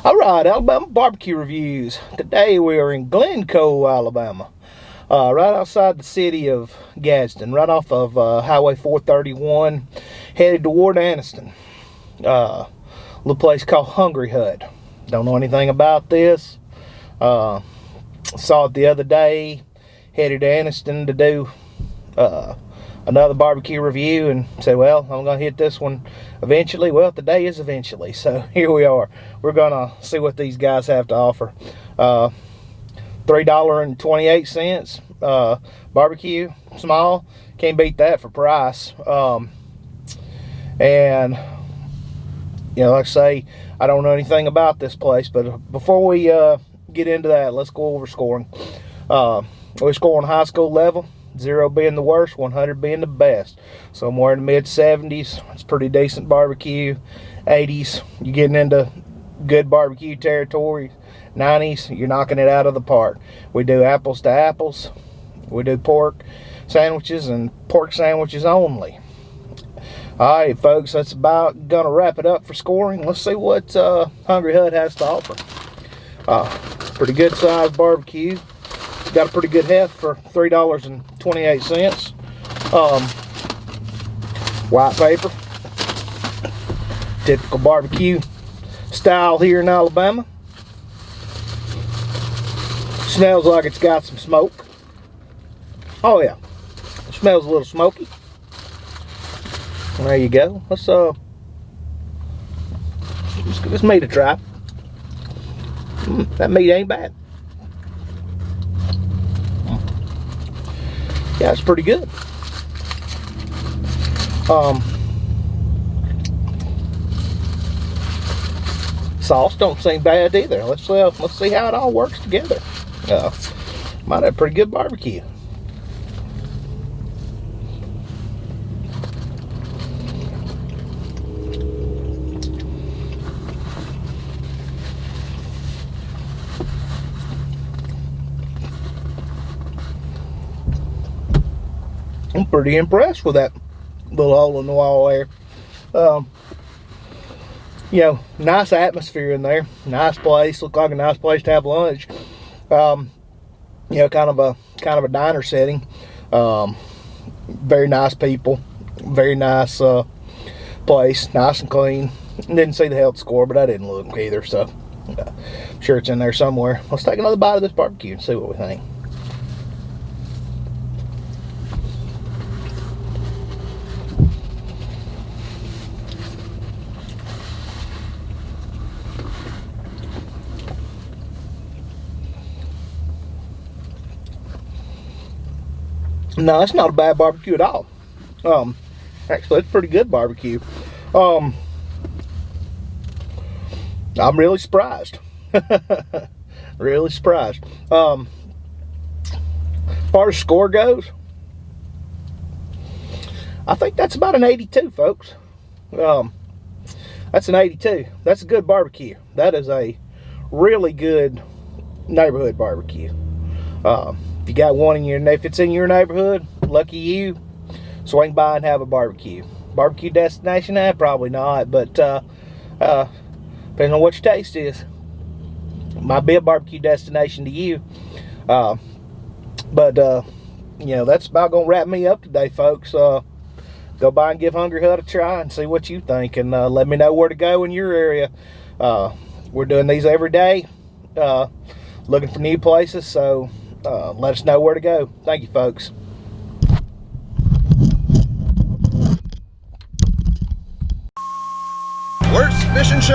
Alright, Alabama barbecue reviews. Today we are in Glencoe, Alabama. Right outside the city of Gadsden, right off of Highway 431, headed toward Anniston. Little place called Hut. Don't know anything about this. Saw it the other day. Headed to Anniston to do another barbecue review and said, well, I'm going to hit this one eventually. Well, today is eventually, so here we are. We're going to see what these guys have to offer. $3.28 barbecue, small. Can't beat that for price. And, you know, like I say, I don't know anything about this place, but before we get into that, let's go over scoring. We score on high school level. 0 being the worst, 100 being the best. Somewhere in the mid-70s, it's pretty decent barbecue. 80s, you're getting into good barbecue territory. 90s, you're knocking it out of the park. We do apples to apples. We do pork sandwiches and pork sandwiches only. Alright, folks, that's about going to wrap it up for scoring. Let's see what Hungry Hut has to offer. Pretty good sized barbecue. Got a pretty good heft for $3.28. White paper. Typical barbecue style here in Alabama. Smells like it's got some smoke. Oh yeah, it smells a little smoky. There you go. Let's give this meat a try. That meat ain't bad. Yeah, it's pretty good. Sauce don't seem bad either. Let's see how it all works together. Might have pretty good barbecue. I'm pretty impressed with that little hole in the wall there. You know, nice atmosphere in there. Nice place. Looked like a nice place to have lunch. You know, kind of a diner setting. Very nice people. Very nice place. Nice and clean. Didn't see the health score, but I didn't look either. So, I'm sure it's in there somewhere. Let's take another bite of this barbecue and see what we think. No, it's not a bad barbecue at all. Actually, it's pretty good barbecue. I'm really surprised. Really surprised. As far as score goes, I think that's about an 82, folks. That's an 82. That's a good barbecue. That is a really good neighborhood barbecue. If you got one in your, if it's in your neighborhood, lucky you, swing by and have a barbecue. Barbecue destination? Probably not, but depending on what your taste is, might be a barbecue destination to you. You know, that's about gonna wrap me up today, folks. Go by and give Hungry Hut a try and see what you think, and let me know where to go in your area. We're doing these every day, looking for new places, so let us know where to go. Thank you, folks. Worst fishing show